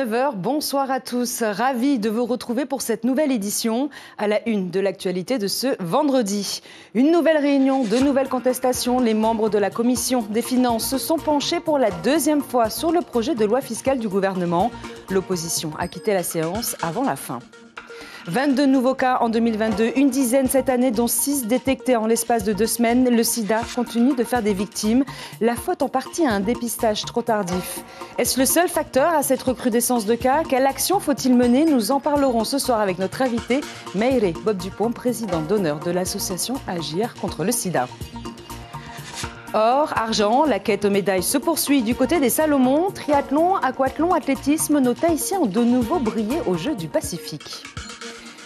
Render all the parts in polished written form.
9 h, bonsoir à tous. Ravi de vous retrouver pour cette nouvelle édition à la une de l'actualité de ce vendredi. Une nouvelle réunion, de nouvelles contestations. Les membres de la Commission des finances se sont penchés pour la deuxième fois sur le projet de loi fiscale du gouvernement. L'opposition a quitté la séance avant la fin. 22 nouveaux cas en 2022, une dizaine cette année, dont 6 détectés en l'espace de 2 semaines. Le sida continue de faire des victimes. La faute en partie à un dépistage trop tardif. Est-ce le seul facteur à cette recrudescence de cas? Quelle action faut-il mener? Nous en parlerons ce soir avec notre invité, Meire Bob Dupont, président d'honneur de l'association Agir contre le sida. Or, argent, la quête aux médailles se poursuit du côté des Salomon. Triathlon, aquathlon, athlétisme, nos Tahitiens ont de nouveau brillé aux Jeux du Pacifique.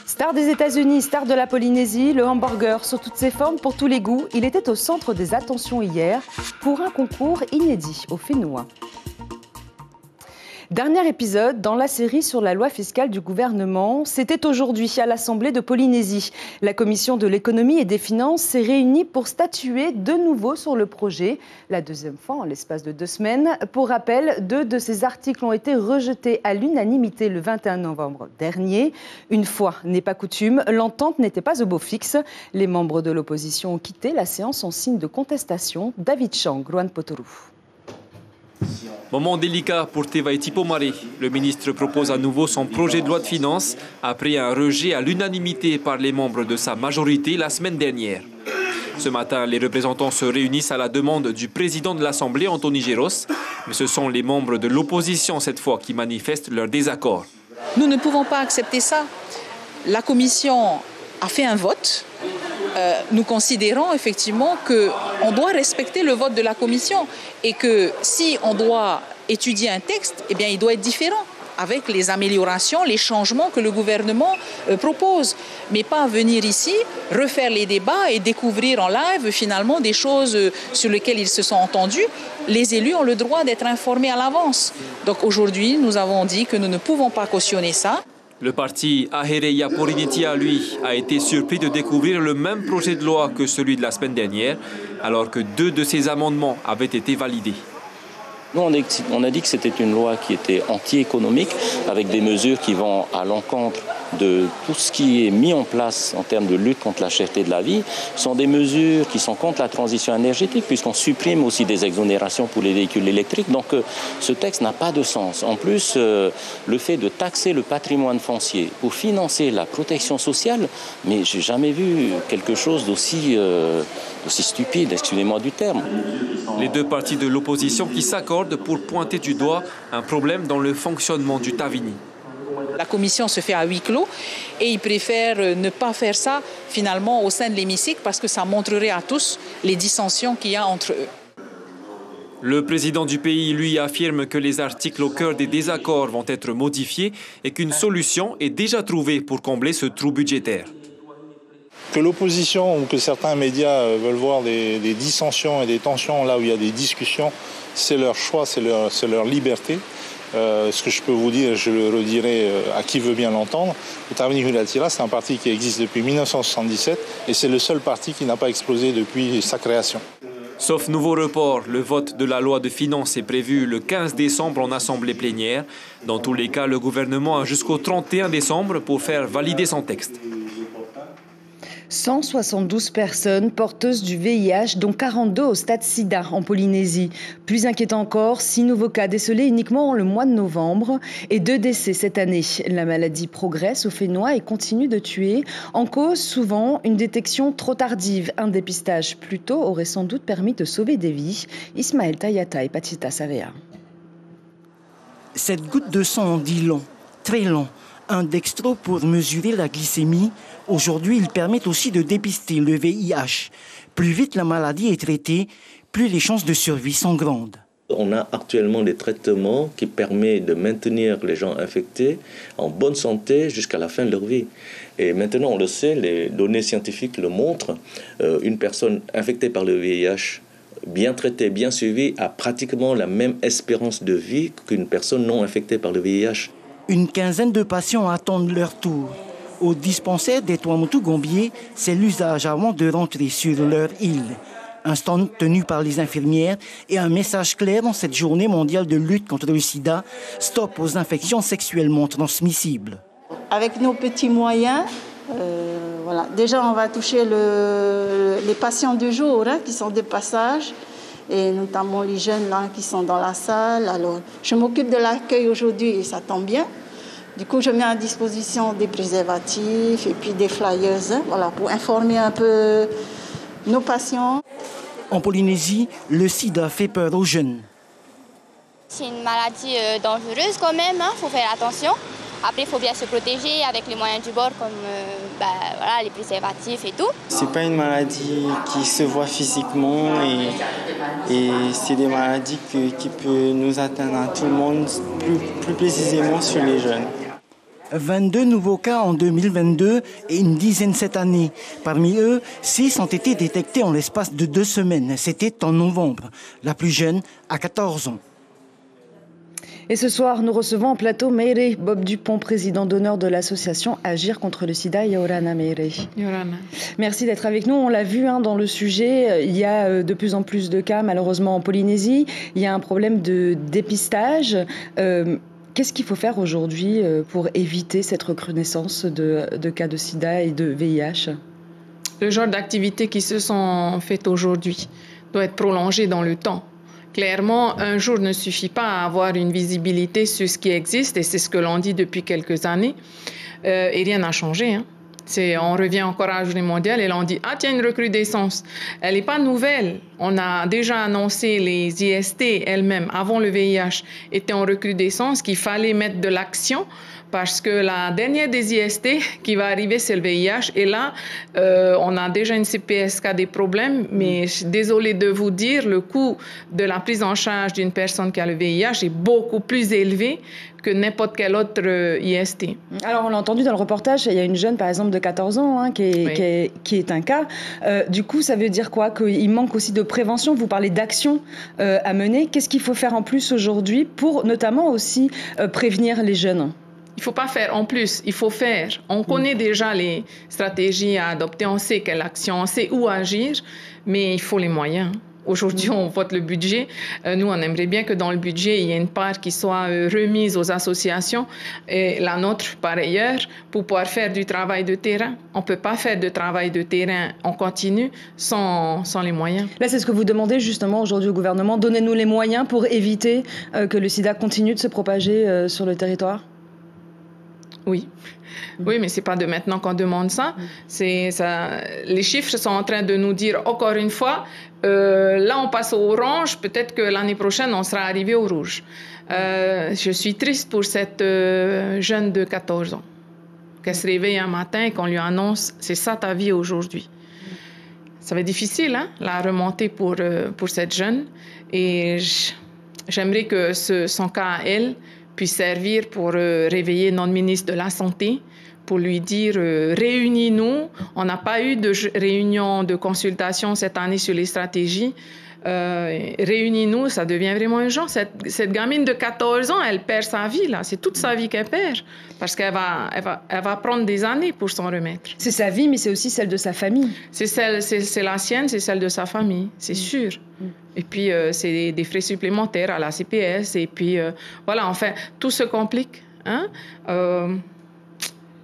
Star des États-Unis, star de la Polynésie, le hamburger sous toutes ses formes pour tous les goûts. Il était au centre des attentions hier pour un concours inédit au Fénois. Dernier épisode dans la série sur la loi fiscale du gouvernement. C'était aujourd'hui à l'Assemblée de Polynésie. La Commission de l'économie et des finances s'est réunie pour statuer de nouveau sur le projet. La deuxième fois en l'espace de 2 semaines. Pour rappel, 2 de ces articles ont été rejetés à l'unanimité le 21 novembre dernier. Une fois n'est pas coutume, l'entente n'était pas au beau fixe. Les membres de l'opposition ont quitté la séance en signe de contestation. David Chang, Luan Potoru. Moment délicat pour Tevaiti Pomare. Le ministre propose à nouveau son projet de loi de finances après un rejet à l'unanimité par les membres de sa majorité la semaine dernière. Ce matin, les représentants se réunissent à la demande du président de l'Assemblée, Anthony Géros, mais ce sont les membres de l'opposition cette fois qui manifestent leur désaccord. Nous ne pouvons pas accepter ça. La Commission a fait un vote. Nous considérons effectivement qu'on doit respecter le vote de la Commission et que si on doit étudier un texte, eh bien, il doit être différent avec les améliorations, les changements que le gouvernement propose. Mais pas venir ici, refaire les débats et découvrir en live finalement des choses sur lesquelles ils se sont entendus. Les élus ont le droit d'être informés à l'avance. Donc aujourd'hui, nous avons dit que nous ne pouvons pas cautionner ça. Le parti Ahereia Porinitia, lui, a été surpris de découvrir le même projet de loi que celui de la semaine dernière, alors que 2 de ses amendements avaient été validés. Nous, on a dit que c'était une loi qui était anti-économique, avec des mesures qui vont à l'encontre de tout ce qui est mis en place en termes de lutte contre la cherté de la vie. Ce sont des mesures qui sont contre la transition énergétique, puisqu'on supprime aussi des exonérations pour les véhicules électriques. Donc ce texte n'a pas de sens. En plus, le fait de taxer le patrimoine foncier pour financer la protection sociale, mais j'ai jamais vu quelque chose d'aussi stupide, excusez-moi du terme. Les 2 partis de l'opposition qui s'accordent pour pointer du doigt un problème dans le fonctionnement du Tavini. La commission se fait à huis clos et ils préfèrent ne pas faire ça finalement au sein de l'hémicycle parce que ça montrerait à tous les dissensions qu'il y a entre eux. Le président du pays, lui, affirme que les articles au cœur des désaccords vont être modifiés et qu'une solution est déjà trouvée pour combler ce trou budgétaire. Que l'opposition ou que certains médias veulent voir des dissensions et des tensions là où il y a des discussions, c'est leur choix, c'est leur liberté. Ce que je peux vous dire, je le redirai à qui veut bien l'entendre, le Tavini Hulatira, c'est un parti qui existe depuis 1977 et c'est le seul parti qui n'a pas explosé depuis sa création. Sauf nouveau report, le vote de la loi de finances est prévu le 15 décembre en assemblée plénière. Dans tous les cas, le gouvernement a jusqu'au 31 décembre pour faire valider son texte. 172 personnes porteuses du VIH, dont 42 au stade sida en Polynésie. Plus inquiétant encore, 6 nouveaux cas décelés uniquement le mois de novembre et 2 décès cette année. La maladie progresse au Fénois et continue de tuer. En cause, souvent, une détection trop tardive. Un dépistage plus tôt aurait sans doute permis de sauver des vies. Ismaël Tayata et Patita Savea. Cette goutte de sang en dit long, très long. Un dextro pour mesurer la glycémie. Aujourd'hui, il permet aussi de dépister le VIH. Plus vite la maladie est traitée, plus les chances de survie sont grandes. On a actuellement des traitements qui permettent de maintenir les gens infectés en bonne santé jusqu'à la fin de leur vie. Et maintenant, on le sait, les données scientifiques le montrent, une personne infectée par le VIH, bien traitée, bien suivie, a pratiquement la même espérance de vie qu'une personne non infectée par le VIH. Une quinzaine de patients attendent leur tour. Au dispensaire des Tuamotu-Gombier, c'est l'usage avant de rentrer sur leur île. Un stand tenu par les infirmières et un message clair dans cette journée mondiale de lutte contre le sida, stop aux infections sexuellement transmissibles. Avec nos petits moyens, voilà. Déjà on va toucher les patients du jour qui sont de passage, et notamment les jeunes là, qui sont dans la salle. Alors, je m'occupe de l'accueil aujourd'hui et ça tombe bien. Du coup, je mets à disposition des préservatifs et puis des flyers, voilà, pour informer un peu nos patients. En Polynésie, le sida fait peur aux jeunes. C'est une maladie dangereuse quand même, il faut faire attention. Après, il faut bien se protéger avec les moyens du bord comme voilà, les préservatifs et tout. C'est pas une maladie qui se voit physiquement et c'est des maladies qui peuvent nous atteindre à tout le monde, plus précisément sur les jeunes. 22 nouveaux cas en 2022 et une dizaine cette année. Parmi eux, 6 ont été détectés en l'espace de 2 semaines. C'était en novembre. La plus jeune a 14 ans. Et ce soir, nous recevons en plateau Meire Bob Dupont, président d'honneur de l'association Agir contre le sida. Yorana Meire. Yorana. Merci d'être avec nous. On l'a vu dans le sujet, il y a de plus en plus de cas malheureusement en Polynésie. Il y a un problème de dépistage. Qu'est-ce qu'il faut faire aujourd'hui pour éviter cette recrudescence de cas de sida et de VIH ? Le genre d'activités qui se sont faites aujourd'hui doit être prolongé dans le temps. Clairement, un jour ne suffit pas à avoir une visibilité sur ce qui existe, et c'est ce que l'on dit depuis quelques années, et rien n'a changé. Hein. On revient encore à la journée mondiale et là on dit « Ah tiens, une recrudescence ». Elle n'est pas nouvelle. On a déjà annoncé les IST elles-mêmes, avant le VIH, étaient en recrudescence, qu'il fallait mettre de l'action parce que la dernière des IST qui va arriver, c'est le VIH. Et là, on a déjà une CPS qui a des problèmes, mais désolé de vous dire, le coût de la prise en charge d'une personne qui a le VIH est beaucoup plus élevé que n'importe quel autre IST. Alors, on l'a entendu dans le reportage, il y a une jeune, par exemple, de 14 ans qui est un cas. Du coup, ça veut dire quoi ? Qu'il manque aussi de prévention. Vous parlez d'action à mener. Qu'est-ce qu'il faut faire en plus aujourd'hui pour notamment aussi prévenir les jeunes ? Il ne faut pas faire en plus, il faut faire. On connaît déjà les stratégies à adopter, on sait quelle action, on sait où agir, mais il faut les moyens. Aujourd'hui, on vote le budget. Nous, on aimerait bien que dans le budget, il y ait une part qui soit remise aux associations et la nôtre, par ailleurs, pour pouvoir faire du travail de terrain. On ne peut pas faire de travail de terrain en continu sans les moyens. Là, c'est ce que vous demandez justement aujourd'hui au gouvernement. Donnez-nous les moyens pour éviter que le sida continue de se propager sur le territoire ? Oui. Oui, mais ce n'est pas de maintenant qu'on demande ça. Les chiffres sont en train de nous dire, encore une fois, là on passe au orange, peut-être que l'année prochaine on sera arrivé au rouge. Je suis triste pour cette jeune de 14 ans, qu'elle se réveille un matin et qu'on lui annonce « c'est ça ta vie aujourd'hui ». Ça va être difficile, hein, la remontée pour cette jeune. Et j'aimerais que son cas à elle puisse servir pour réveiller notre ministre de la Santé, pour lui dire réunis-nous. On n'a pas eu de réunion de consultation cette année sur les stratégies. Réunis-nous, ça devient vraiment urgent. Cette gamine de 14 ans, elle perd sa vie, là. C'est toute sa vie qu'elle perd, parce qu'elle va prendre des années pour s'en remettre. C'est sa vie, mais c'est aussi celle de sa famille. C'est la sienne, c'est celle de sa famille, c'est sûr. Et puis, c'est des frais supplémentaires à la CPS. Et puis, voilà, enfin, tout se complique. Hein?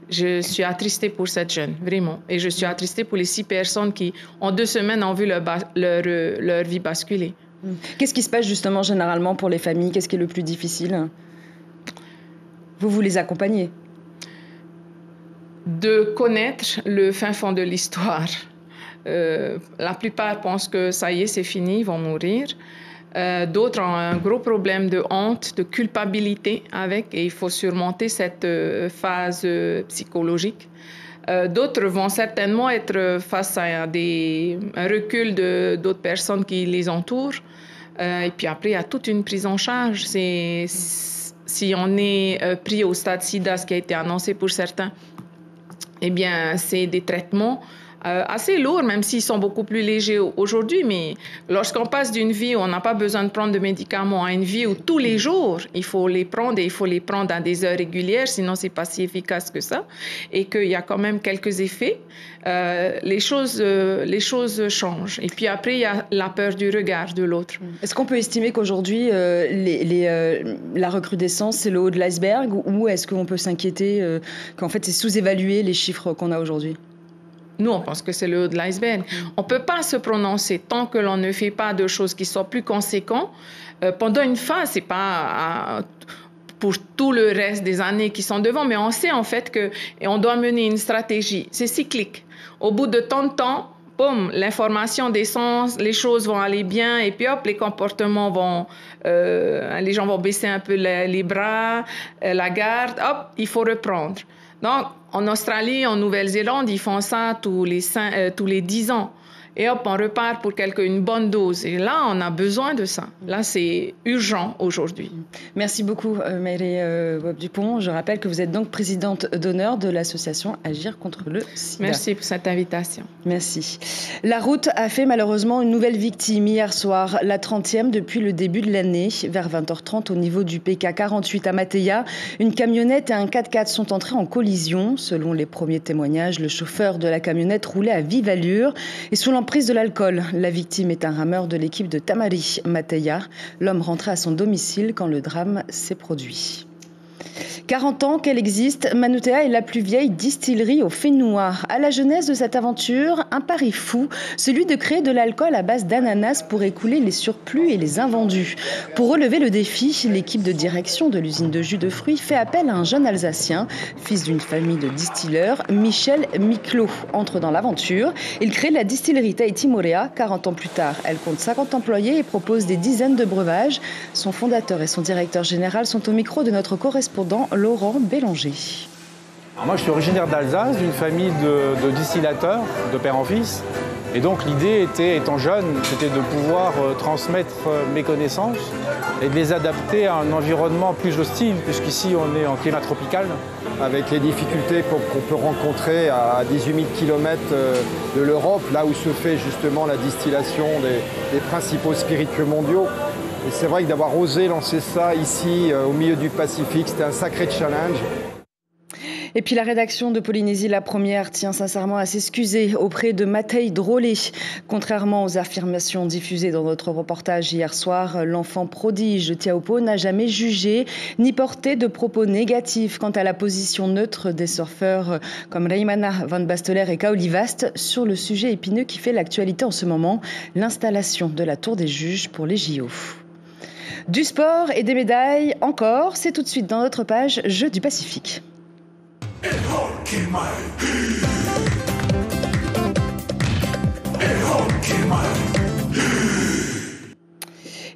Je suis attristée pour cette jeune, vraiment. Et je suis attristée pour les 6 personnes qui, en 2 semaines, ont vu leur vie basculer. Qu'est-ce qui se passe justement généralement pour les familles ? Qu'est-ce qui est le plus difficile ? Vous les accompagnez ? De connaître le fin fond de l'histoire. La plupart pensent que ça y est, c'est fini, ils vont mourir. D'autres ont un gros problème de honte, de culpabilité avec, et il faut surmonter cette phase psychologique. D'autres vont certainement être face à un recul d'autres personnes qui les entourent. Et puis après, il y a toute une prise en charge. Si on est pris au stade SIDA, ce qui a été annoncé pour certains, eh bien, c'est des traitements assez lourds, même s'ils sont beaucoup plus légers aujourd'hui. Mais lorsqu'on passe d'une vie où on n'a pas besoin de prendre de médicaments à une vie où tous les jours, il faut les prendre et il faut les prendre à des heures régulières, sinon c'est pas si efficace que ça, et qu'il y a quand même quelques effets, les choses changent. Et puis après, il y a la peur du regard de l'autre. Est-ce qu'on peut estimer qu'aujourd'hui, la recrudescence, c'est le haut de l'iceberg, ou est-ce qu'on peut s'inquiéter qu'en fait, c'est sous-évaluer les chiffres qu'on a aujourd'hui? Nous, on pense que c'est le haut de l'iceberg. On ne peut pas se prononcer tant que l'on ne fait pas de choses qui soient plus conséquentes. Pendant une phase, ce n'est pas pour tout le reste des années qui sont devant, mais on sait en fait qu'on doit mener une stratégie. C'est cyclique. Au bout de tant de temps, boum, l'information descend, les choses vont aller bien, et puis hop, les comportements vont... les gens vont baisser un peu les bras, la garde, hop, il faut reprendre. Donc, en Australie, en Nouvelle-Zélande, ils font ça tous les 10 ans. Et hop, on repart pour une bonne dose. Et là, on a besoin de ça. Là, c'est urgent aujourd'hui. Merci beaucoup, Maëlée Dupont. Je rappelle que vous êtes donc présidente d'honneur de l'association Agir contre le sida. Merci pour cette invitation. Merci. La route a fait malheureusement une nouvelle victime hier soir, la 30e depuis le début de l'année. Vers 20h30, au niveau du PK 48 à Matéia, une camionnette et un 4x4 sont entrés en collision. Selon les premiers témoignages, le chauffeur de la camionnette roulait à vive allure et sous l'emprise de l'alcool. La victime est un rameur de l'équipe de Tamari Matéia. L'homme rentrait à son domicile quand le drame s'est produit. 40 ans qu'elle existe, Manutea est la plus vieille distillerie au fait noir. À la genèse de cette aventure, un pari fou, celui de créer de l'alcool à base d'ananas pour écouler les surplus et les invendus. Pour relever le défi, l'équipe de direction de l'usine de jus de fruits fait appel à un jeune Alsacien, fils d'une famille de distilleurs, Michel Miclot, entre dans l'aventure. Il crée la distillerie Tahiti Morea. 40 ans plus tard, elle compte 50 employés et propose des dizaines de breuvages. Son fondateur et son directeur général sont au micro de notre correspondant Laurent Bélanger. Alors moi, je suis originaire d'Alsace, d'une famille de distillateurs, de père en fils. Et donc l'idée était, étant jeune, c'était de pouvoir transmettre mes connaissances et de les adapter à un environnement plus hostile, puisqu'ici on est en climat tropical. Avec les difficultés qu'on peut rencontrer à 18 000 km de l'Europe, là où se fait justement la distillation des principaux spiritueux mondiaux. Et c'est vrai que d'avoir osé lancer ça ici, au milieu du Pacifique, c'était un sacré challenge. Et puis la rédaction de Polynésie La Première tient sincèrement à s'excuser auprès de Matei Drolé. Contrairement aux affirmations diffusées dans notre reportage hier soir, l'enfant prodige de Taupo n'a jamais jugé ni porté de propos négatifs quant à la position neutre des surfeurs comme Reimana Van Basteler et Kaoli Vast sur le sujet épineux qui fait l'actualité en ce moment, l'installation de la tour des juges pour les JO. Du sport et des médailles encore, c'est tout de suite dans notre page Jeux du Pacifique.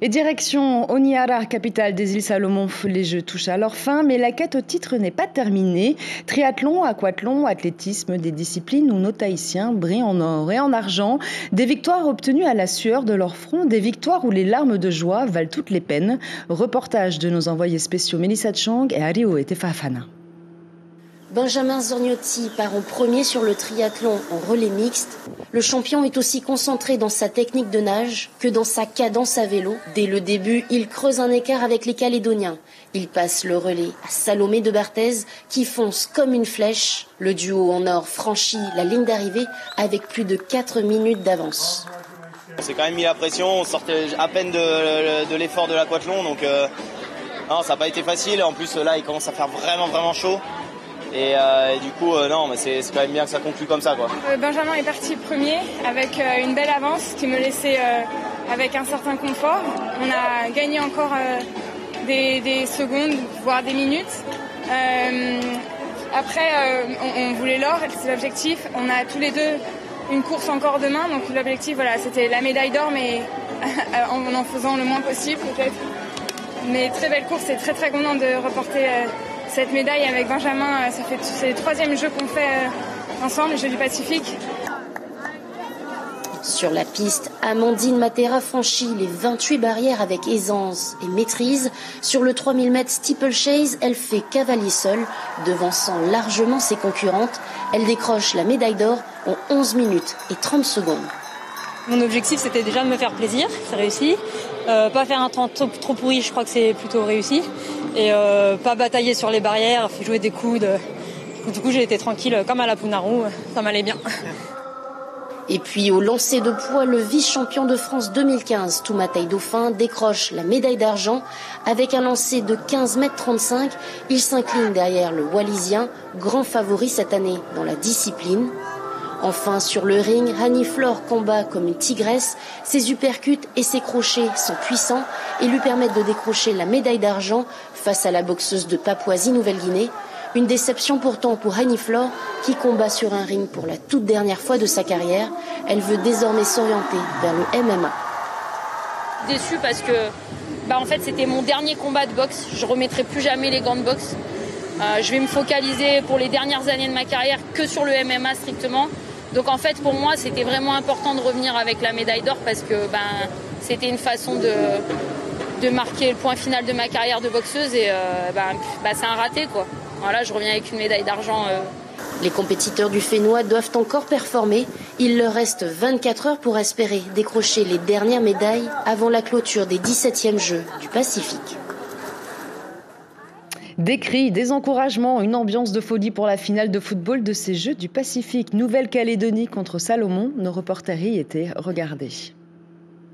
Et direction Honiara, capitale des îles Salomon. Les Jeux touchent à leur fin, mais la quête au titre n'est pas terminée. Triathlon, aquathlon, athlétisme, des disciplines où nos Tahitiens brillent en or et en argent. Des victoires obtenues à la sueur de leur front, des victoires où les larmes de joie valent toutes les peines. Reportage de nos envoyés spéciaux Mélissa Chang et Ario et Tefafana. Benjamin Zorniotti part en premier sur le triathlon en relais mixte. Le champion est aussi concentré dans sa technique de nage que dans sa cadence à vélo. Dès le début, il creuse un écart avec les Calédoniens. Il passe le relais à Salomé de Barthez qui fonce comme une flèche. Le duo en or franchit la ligne d'arrivée avec plus de 4 minutes d'avance. On s'est quand même mis la pression, on sortait à peine de l'effort de l'aquathlon, donc non, ça n'a pas été facile. En plus, là, il commence à faire vraiment chaud. Et du coup, non, mais c'est quand même bien que ça conclue comme ça, quoi. Benjamin est parti premier avec une belle avance qui me laissait avec un certain confort. On a gagné encore des secondes, voire des minutes. Après, on voulait l'or, c'est l'objectif. On a tous les deux une course encore demain, donc l'objectif, voilà, c'était la médaille d'or, mais en faisant le moins possible, peut-être. Mais très belle course et très content de reporter cette médaille avec Benjamin. C'est le 3e jeu qu'on fait ensemble, les Jeux du Pacifique. Sur la piste, Amandine Matera franchit les 28 barrières avec aisance et maîtrise. Sur le 3000 mètres steeplechase, elle fait cavalier seule, devançant largement ses concurrentes. Elle décroche la médaille d'or en 11 minutes et 30 secondes. Mon objectif, c'était déjà de me faire plaisir, c'est réussi. Pas faire un temps trop pourri, je crois que c'est plutôt réussi. Et pas batailler sur les barrières, jouer des coudes. Du coup, j'ai été tranquille comme à la Punarou, ça m'allait bien. Et puis au lancer de poids, le vice-champion de France 2015, Toumatai Dauphin, décroche la médaille d'argent. Avec un lancer de 15,35 m, il s'incline derrière le Wallisien, grand favori cette année dans la discipline. Enfin, sur le ring, Hanny Flor combat comme une tigresse. Ses uppercuts et ses crochets sont puissants et lui permettent de décrocher la médaille d'argent face à la boxeuse de Papouasie-Nouvelle-Guinée. Une déception pourtant pour Hanny Flor qui combat sur un ring pour la toute dernière fois de sa carrière. Elle veut désormais s'orienter vers le MMA. Déçue parce que en fait, c'était mon dernier combat de boxe. Je ne remettrai plus jamais les gants de boxe. Je vais me focaliser pour les dernières années de ma carrière que sur le MMA strictement. Donc en fait, pour moi, c'était vraiment important de revenir avec la médaille d'or parce que c'était une façon de marquer le point final de ma carrière de boxeuse et c'est un raté, quoi. Voilà, je reviens avec une médaille d'argent. Les compétiteurs du Fénois doivent encore performer. Il leur reste 24 heures pour espérer décrocher les dernières médailles avant la clôture des 17e Jeux du Pacifique. Des cris, des encouragements, une ambiance de folie pour la finale de football de ces Jeux du Pacifique. Nouvelle-Calédonie contre Salomon. Nos reporters y étaient. Regardez.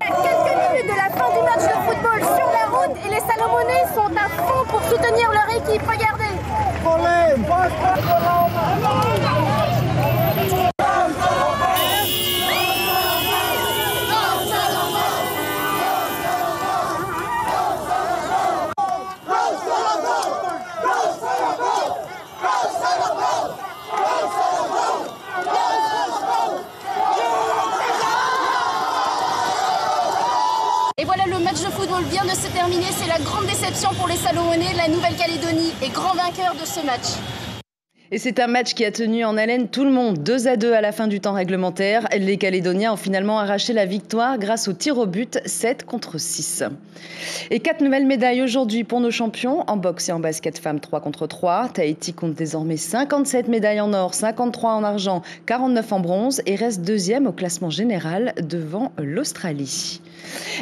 Quelques minutes de la fin du match de football sur la route et les Salomonais sont à fond pour soutenir leur équipe. Regardez. Et voilà, le match de football vient de se terminer. C'est la grande déception pour les Salomonais. La Nouvelle-Calédonie est grand vainqueur de ce match. Et c'est un match qui a tenu en haleine tout le monde. 2-2 à la fin du temps réglementaire. Les Calédoniens ont finalement arraché la victoire grâce au tir au but, 7-6. Et 4 nouvelles médailles aujourd'hui pour nos champions. En boxe et en basket femmes 3-3. Tahiti compte désormais 57 médailles en or, 53 en argent, 49 en bronze et reste deuxième au classement général devant l'Australie.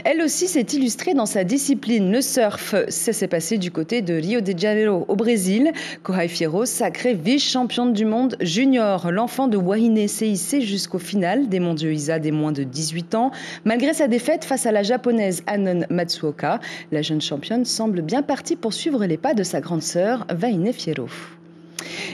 Elle aussi s'est illustrée dans sa discipline, le surf. Ça s'est passé du côté de Rio de Janeiro au Brésil. Kohai Fierro, sacrée vice-championne du monde junior. L'enfant de Wahine s'est hissée jusqu'au final des mondiaux ISA des moins de 18 ans. Malgré sa défaite face à la japonaise Hanon Matsuoka, la jeune championne semble bien partie pour suivre les pas de sa grande sœur, Wahine Fierro.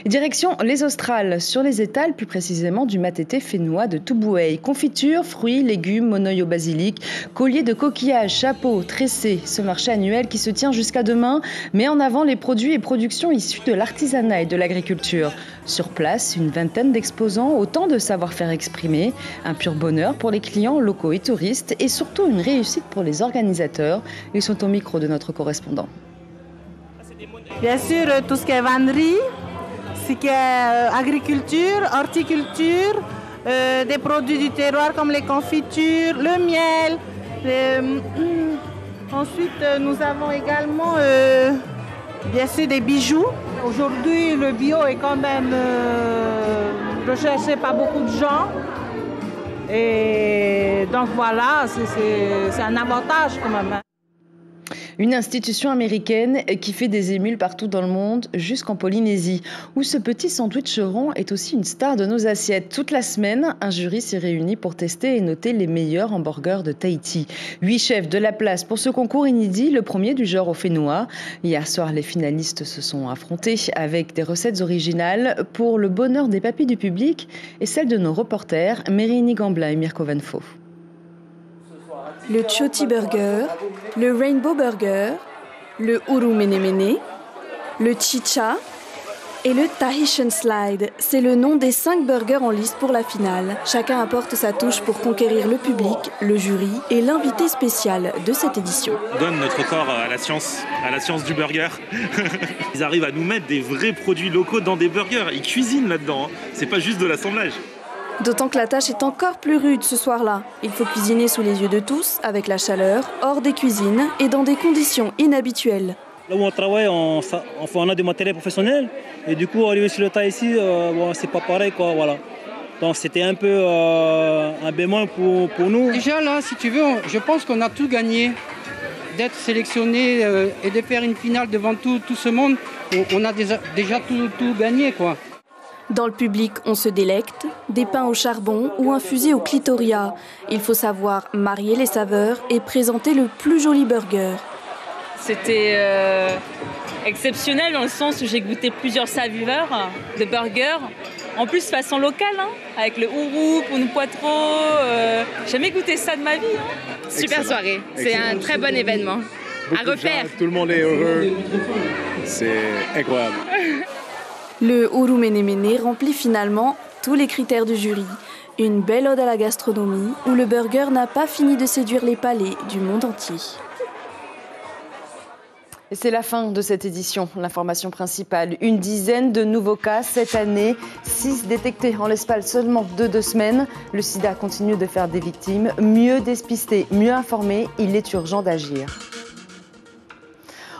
Direction les Australes, sur les étals plus précisément du Matete fénois de Tubuai. Confiture, fruits, légumes, monoeil au basilic, colliers de coquillages, chapeaux, tressés. Ce marché annuel qui se tient jusqu'à demain met en avant les produits et productions issus de l'artisanat et de l'agriculture. Sur place, une vingtaine d'exposants, autant de savoir-faire exprimé, un pur bonheur pour les clients locaux et touristes et surtout une réussite pour les organisateurs. Ils sont au micro de notre correspondant. Bien sûr, tout ce qui est vannerie, ce qui est agriculture, horticulture, des produits du terroir comme les confitures, le miel. Ensuite, nous avons également bien sûr des bijoux. Aujourd'hui, le bio est quand même recherché par beaucoup de gens. Et donc voilà, c'est un avantage quand même. Une institution américaine qui fait des émules partout dans le monde, jusqu'en Polynésie, où ce petit sandwicheron est aussi une star de nos assiettes. Toute la semaine, un jury s'est réuni pour tester et noter les meilleurs hamburgers de Tahiti. 8 chefs de la place pour ce concours inédit, le premier du genre au Fénois. Hier soir, les finalistes se sont affrontés avec des recettes originales pour le bonheur des papilles du public et celle de nos reporters, Mérini Gambla et Mirko Vanfo. Le Choti Burger, le Rainbow Burger, le Uru Mene Mene, le Chicha et le Tahitian Slide. C'est le nom des 5 burgers en lice pour la finale. Chacun apporte sa touche pour conquérir le public, le jury et l'invité spécial de cette édition. On donne notre corps à la science du burger. Ils arrivent à nous mettre des vrais produits locaux dans des burgers. Ils cuisinent là-dedans, hein. C'est pas juste de l'assemblage. D'autant que la tâche est encore plus rude ce soir-là. Il faut cuisiner sous les yeux de tous, avec la chaleur, hors des cuisines et dans des conditions inhabituelles. Là où on travaille, on a du matériel professionnel. Et du coup, arriver sur le tas ici, c'est pas pareil, quoi, voilà. Donc c'était un peu un bémol pour nous. Déjà là, si tu veux, je pense qu'on a tout gagné. D'être sélectionné et de faire une finale devant tout ce monde, on a déjà tout gagné, quoi. Dans le public, on se délecte, des pains au charbon ou infusés au clitoria. Il faut savoir marier les saveurs et présenter le plus joli burger. C'était exceptionnel dans le sens où j'ai goûté plusieurs saveurs de burgers. En plus, façon locale, hein, avec le ourou, pour nous poitrons. Jamais goûté ça de ma vie. Hein. Super soirée. C'est un très bon événement. À refaire. Tout le monde est heureux. C'est incroyable. Le Uru Mene Mene remplit finalement tous les critères du jury. Une belle ode à la gastronomie où le burger n'a pas fini de séduire les palais du monde entier. Et c'est la fin de cette édition. L'information principale, une dizaine de nouveaux cas cette année, 6 détectés en l'espace seulement de 2 semaines. Le sida continue de faire des victimes. Mieux dépister, mieux informer, il est urgent d'agir.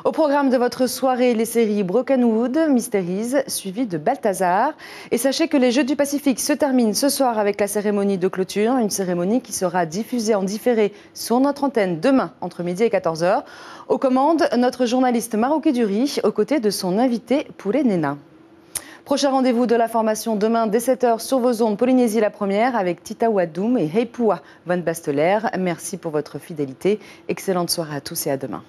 Au programme de votre soirée, les séries Brokenwood, Mysteries, suivies de Balthazar. Et sachez que les Jeux du Pacifique se terminent ce soir avec la cérémonie de clôture, une cérémonie qui sera diffusée en différé sur notre antenne demain entre midi et 14h. Aux commandes, notre journaliste Marouki Duri, aux côtés de son invité Poulet Nena. Prochain rendez-vous de la formation demain dès 7h sur vos ondes Polynésie la première avec Tita Wadoum et Heipua Van Basteler. Merci pour votre fidélité. Excellente soirée à tous et à demain.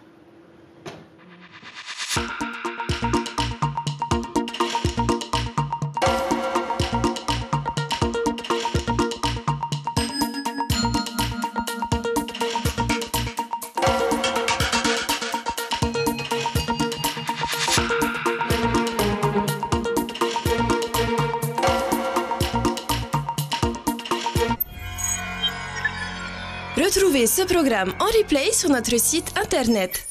Retrouvez ce programme en replay sur notre site internet